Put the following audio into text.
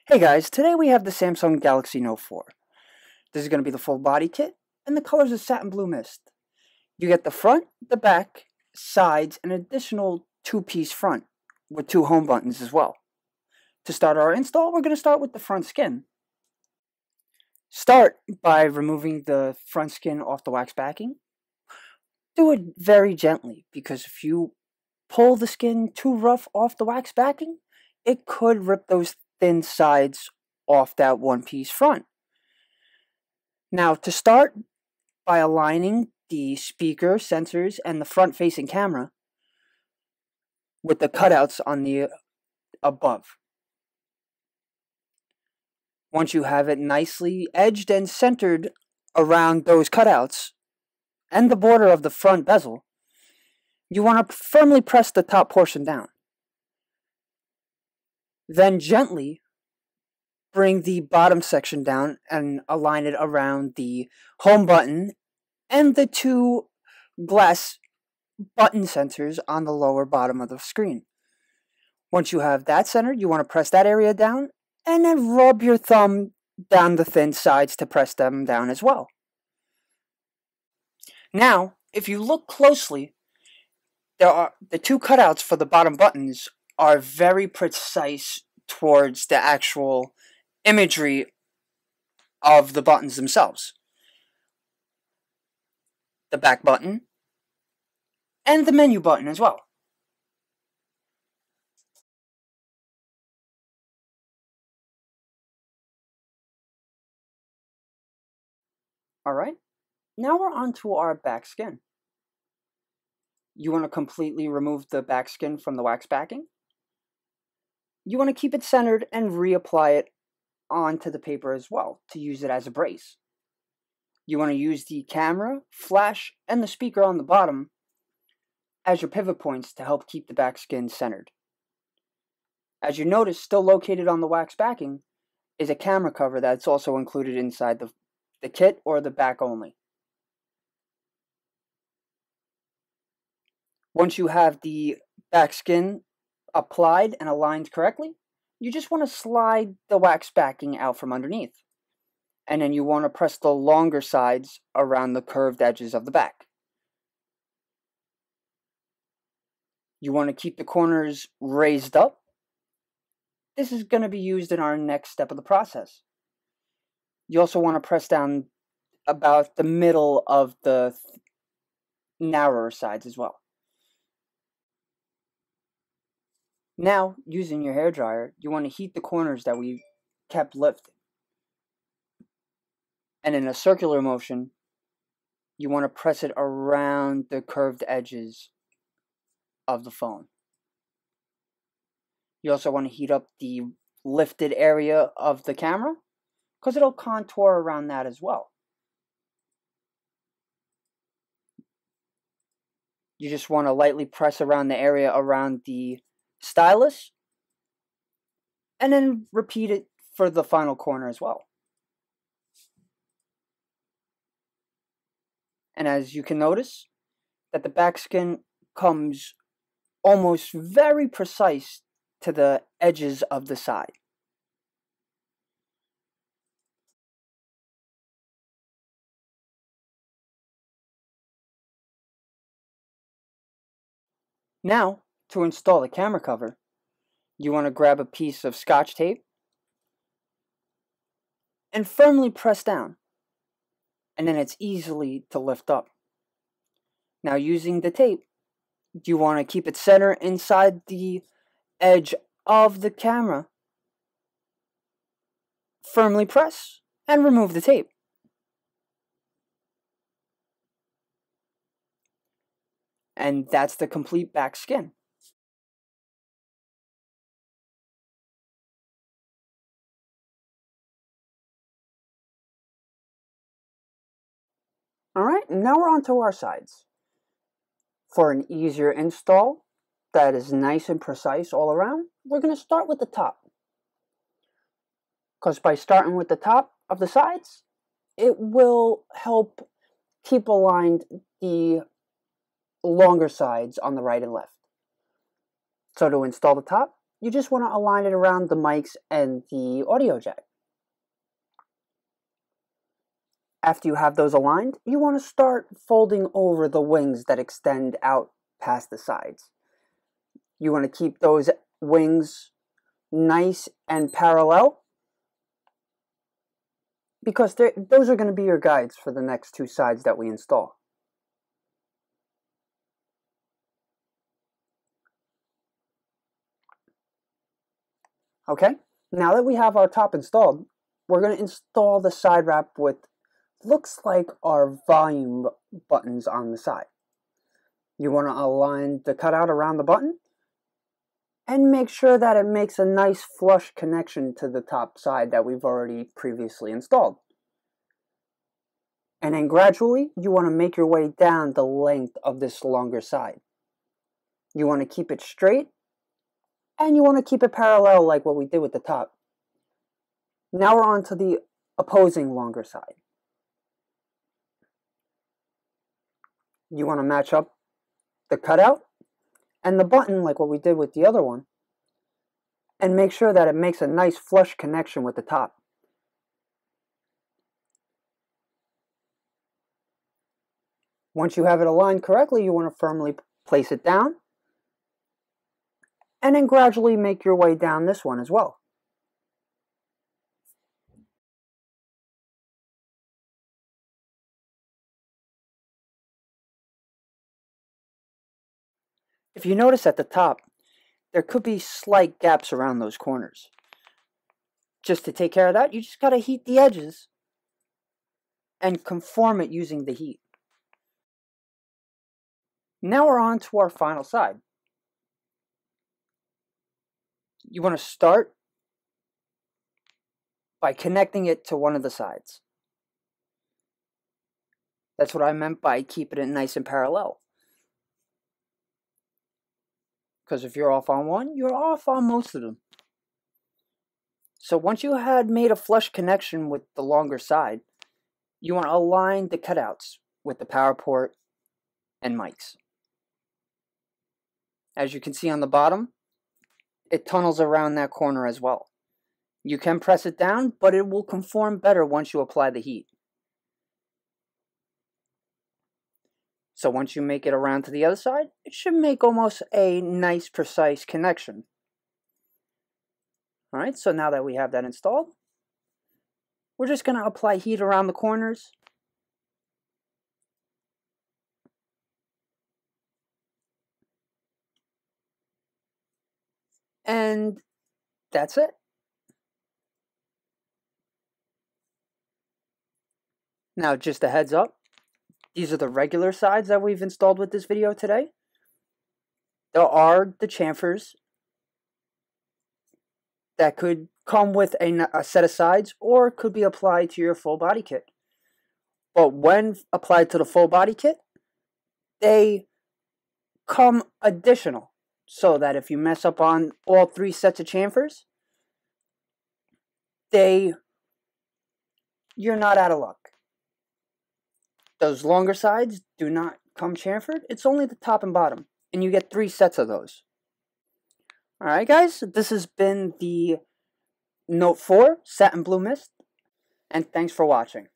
Hey guys, today we have the Samsung Galaxy Note 4. This is going to be the full body kit, and the colors are Satin Blue Myst. You get the front, the back, sides, and an additional two-piece front with two home buttons as well. To start our install, we're going to start with the front skin. Start by removing the front skin off the wax backing. Do it very gently, because if you pull the skin too rough off the wax backing, it could rip those thin sides off that one-piece front. Now, to start, by aligning the speaker, sensors, and the front-facing camera with the cutouts on the above. Once you have it nicely edged and centered around those cutouts and the border of the front bezel, you want to firmly press the top portion down. Then gently bring the bottom section down and align it around the home button and the two glass button sensors on the lower bottom of the screen. Once you have that centered, you want to press that area down and then rub your thumb down the thin sides to press them down as well. Now, if you look closely, the two cutouts for the bottom buttons are very precise towards the actual imagery of the buttons themselves. The back button and the menu button as well. Alright, now we're on to our back skin. You want to completely remove the back skin from the wax backing. You want to keep it centered and reapply it onto the paper as well to use it as a brace. You want to use the camera, flash, and the speaker on the bottom as your pivot points to help keep the back skin centered. As you notice, still located on the wax backing is a camera cover that's also included inside the kit or the back only. Once you have the back skin applied and aligned correctly, you just want to slide the wax backing out from underneath. And then you want to press the longer sides around the curved edges of the back. You want to keep the corners raised up. This is going to be used in our next step of the process. You also want to press down about the middle of the narrower sides as well. Now, using your hairdryer, you want to heat the corners that we kept lifted. And in a circular motion, you want to press it around the curved edges of the phone. You also want to heat up the lifted area of the camera, because it'll contour around that as well. You just want to lightly press around the area around the stylus, and then repeat it for the final corner as well. And as you can notice, that the back skin comes almost very precise to the edges of the side. Now, to install the camera cover, you want to grab a piece of Scotch tape and firmly press down, and then it's easily to lift up. Now, using the tape, you want to keep it centered inside the edge of the camera. Firmly press and remove the tape. And that's the complete back skin. Alright, now we're on to our sides. For an easier install that is nice and precise all around, we're going to start with the top. Because by starting with the top of the sides, it will help keep aligned the longer sides on the right and left. So to install the top, you just want to align it around the mics and the audio jack. After you have those aligned, you want to start folding over the wings that extend out past the sides. You want to keep those wings nice and parallel, because those are going to be your guides for the next two sides that we install. Okay, now that we have our top installed, we're going to install the side wrap with looks like our volume buttons on the side. You want to align the cutout around the button and make sure that it makes a nice flush connection to the top side that we've already previously installed. And then gradually, you want to make your way down the length of this longer side. You want to keep it straight, and you want to keep it parallel like what we did with the top. Now we're on to the opposing longer side. You want to match up the cutout and the button like what we did with the other one, and make sure that it makes a nice flush connection with the top. Once you have it aligned correctly, you want to firmly place it down, and then gradually make your way down this one as well. If you notice at the top, there could be slight gaps around those corners. Just to take care of that, you just got to heat the edges and conform it using the heat. Now we're on to our final side. You want to start by connecting it to one of the sides. That's what I meant by keeping it nice and parallel. Because if you're off on one, you're off on most of them. So once you had made a flush connection with the longer side, you want to align the cutouts with the power port and mics. As you can see on the bottom, it tunnels around that corner as well. You can press it down, but it will conform better once you apply the heat. So once you make it around to the other side, it should make almost a nice, precise connection. Alright, so now that we have that installed, we're just going to apply heat around the corners. And that's it. Now, just a heads up, these are the regular sides that we've installed with this video today. There are the chamfers that could come with a set of sides, or could be applied to your full body kit. But when applied to the full body kit, they come additional, so that if you mess up on all three sets of chamfers, you're not out of luck. Those longer sides do not come chamfered. It's only the top and bottom, and you get 3 sets of those. Alright guys, this has been the Note 4 Satin Blue Myst, and thanks for watching.